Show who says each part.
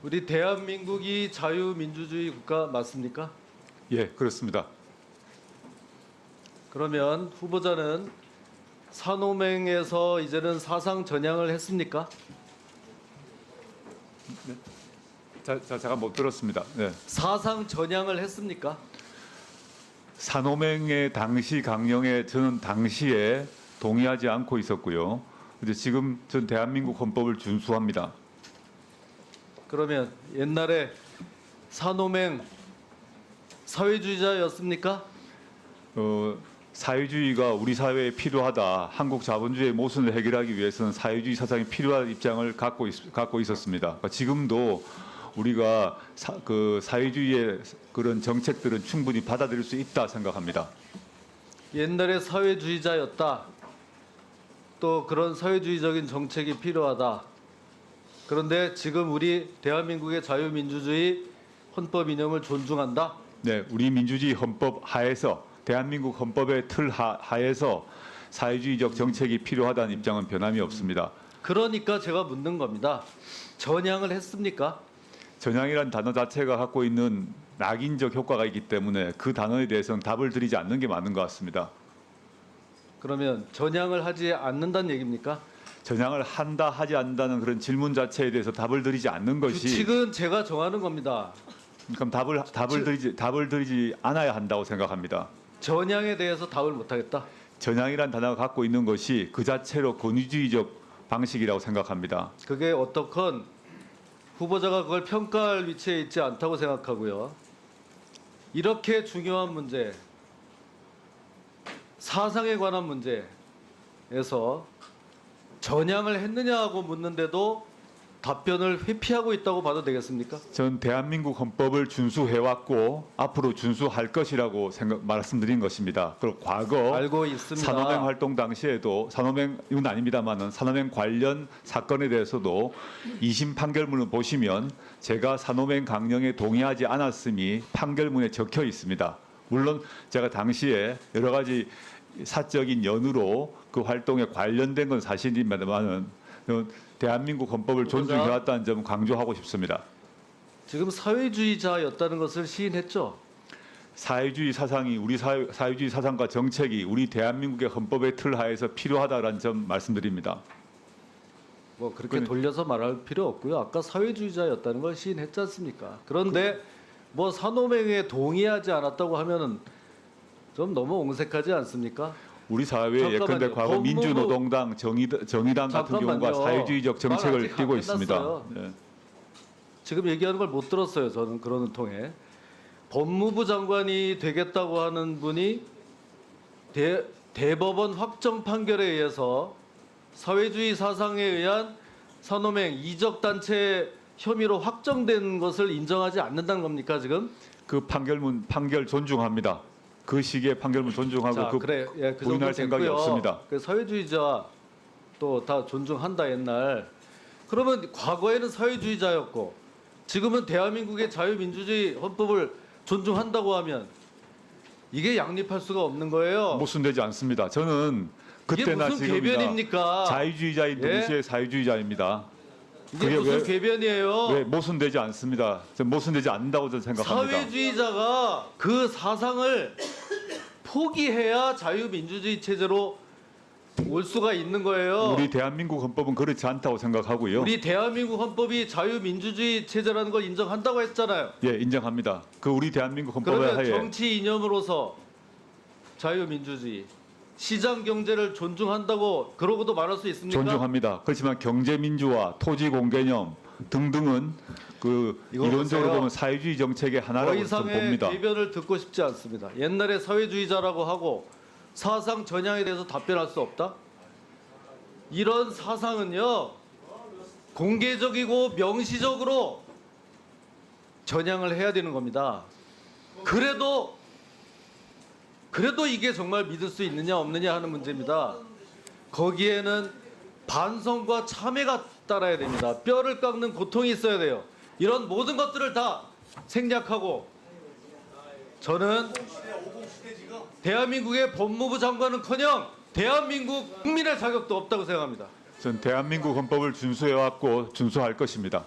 Speaker 1: 우리 대한민국이 자유민주주의 국가 맞습니까?
Speaker 2: 예, 그렇습니다.
Speaker 1: 그러면 후보자는 산호맹에서 이제는 사상 전향을 했습니까?
Speaker 2: 제가 못 들었습니다. 네.
Speaker 1: 사상 전향을 했습니까?
Speaker 2: 산호맹의 당시 강령에 저는 당시에 동의하지 않고 있었고요. 근데 지금 전 대한민국 헌법을 준수합니다.
Speaker 1: 그러면 옛날에 산호맹 사회주의자였습니까?
Speaker 2: 사회주의가 우리 사회에 필요하다. 한국 자본주의의 모순을 해결하기 위해서는 사회주의 사상이 필요한 입장을 갖고 있었습니다. 그러니까 지금도 우리가 사회주의의 그런 정책들은 충분히 받아들일 수 있다 생각합니다.
Speaker 1: 옛날에 사회주의자였다. 또 그런 사회주의적인 정책이 필요하다. 그런데 지금 우리 대한민국의 자유민주주의 헌법 이념을 존중한다.
Speaker 2: 네, 우리 민주주의 헌법 하에서 대한민국 헌법의 틀 하에서 사회주의적 정책이 필요하다는 입장은 변함이 없습니다.
Speaker 1: 그러니까 제가 묻는 겁니다. 전향을 했습니까?
Speaker 2: 전향이란 단어 자체가 갖고 있는 낙인적 효과가 있기 때문에 그 단어에 대해서는 답을 드리지 않는 게 맞는 것 같습니다.
Speaker 1: 그러면 전향을 하지 않는다는 얘기입니까?
Speaker 2: 전향을 한다 하지 않는다는 그런 질문 자체에 대해서 답을 드리지 않는 것이
Speaker 1: 규칙은 제가 정하는 겁니다.
Speaker 2: 그럼 답을 드리지 않아야 한다고 생각합니다.
Speaker 1: 전향에 대해서 답을 못하겠다.
Speaker 2: 전향이란 단어가 갖고 있는 것이 그 자체로 권위주의적 방식이라고 생각합니다.
Speaker 1: 그게 어떻건 후보자가 그걸 평가할 위치에 있지 않다고 생각하고요. 이렇게 중요한 문제, 사상에 관한 문제에서 전향을 했느냐고 묻는데도 답변을 회피하고 있다고 봐도 되겠습니까?
Speaker 2: 전 대한민국 헌법을 준수해왔고 앞으로 준수할 것이라고 말씀드린 것입니다. 그리고 과거
Speaker 1: 알고 있습니다.
Speaker 2: 산호맹 활동 당시에도 산호맹은 아닙니다만은 산호맹 관련 사건에 대해서도 2심 판결문을 보시면 제가 산호맹 강령에 동의하지 않았음이 판결문에 적혀 있습니다. 물론 제가 당시에 여러 가지 사적인 연유로 그 활동에 관련된 건 사실입니다만은 대한민국 헌법을 존중해왔다는 점을 강조하고 싶습니다.
Speaker 1: 지금 사회주의자였다는 것을 시인했죠.
Speaker 2: 사회주의 사상이 사회주의 사상과 정책이 우리 대한민국의 헌법의 틀 하에서 필요하다라는 점 말씀드립니다.
Speaker 1: 뭐 그렇게 돌려서 말할 필요 없고요. 아까 사회주의자였다는 걸 시인했지 않습니까? 그런데 뭐 산호맹에 동의하지 않았다고 하면은 좀 너무 옹색하지 않습니까?
Speaker 2: 우리 사회에 예컨대 과거 민주노동당, 정의당 같은 경우가 사회주의적 정책을 띄고 있습니다. 네.
Speaker 1: 지금 얘기하는 걸 못 들었어요. 저는 그러는 통에 법무부 장관이 되겠다고 하는 분이 대법원 확정 판결에 의해서 사회주의 사상에 의한 산호맹 이적 단체 혐의로 확정된 것을 인정하지 않는다는 겁니까 지금?
Speaker 2: 그 판결 존중합니다. 그 시기의 판결문 존중하고
Speaker 1: 자, 그래, 예, 그
Speaker 2: 부인할 생각이
Speaker 1: 됐고요.
Speaker 2: 없습니다.
Speaker 1: 그 사회주의자 또 다 존중한다 옛날. 그러면 과거에는 사회주의자였고 지금은 대한민국의 자유민주주의 헌법을 존중한다고 하면 이게 양립할 수가 없는 거예요.
Speaker 2: 모순되지 않습니다. 저는
Speaker 1: 이게
Speaker 2: 그때나
Speaker 1: 무슨
Speaker 2: 지금이나
Speaker 1: 궤변입니까?
Speaker 2: 자유주의자인
Speaker 1: 예?
Speaker 2: 동시에 사회주의자입니다.
Speaker 1: 이게
Speaker 2: 그게
Speaker 1: 무슨
Speaker 2: 왜
Speaker 1: 궤변이에요?
Speaker 2: 모순되지 않습니다. 저는 모순되지 않는다고 저는 생각합니다.
Speaker 1: 사회주의자가 그 사상을 포기해야 자유민주주의 체제로 올 수가 있는 거예요.
Speaker 2: 우리 대한민국 헌법은 그렇지 않다고 생각하고요.
Speaker 1: 우리 대한민국 헌법이 자유민주주의 체제라는 걸 인정한다고 했잖아요.
Speaker 2: 예, 인정합니다. 그 우리 대한민국 헌법의
Speaker 1: 그러면
Speaker 2: 하에
Speaker 1: 정치 이념으로서 자유민주주의, 시장 경제를 존중한다고 그러고도 말할 수 있습니까?
Speaker 2: 존중합니다. 그렇지만 경제민주화, 토지공개념 등등은 그
Speaker 1: 이거
Speaker 2: 이론적으로
Speaker 1: 보세요.
Speaker 2: 보면 사회주의 정책의
Speaker 1: 더
Speaker 2: 하나라고 저는
Speaker 1: 이상의
Speaker 2: 봅니다.
Speaker 1: 궤변을 듣고 싶지 않습니다. 옛날에 사회주의자라고 하고 사상 전향에 대해서 답변할 수 없다? 이런 사상은요 공개적이고 명시적으로 전향을 해야 되는 겁니다. 그래도 이게 정말 믿을 수 있느냐 없느냐 하는 문제입니다. 거기에는 반성과 참회가 따라야 됩니다. 뼈를 깎는 고통이 있어야 돼요. 이런 모든 것들을 다 생략하고 저는 대한민국의 법무부 장관은커녕 대한민국 국민의 자격도 없다고 생각합니다.
Speaker 2: 전 대한민국 헌법을 준수해왔고 준수할 것입니다.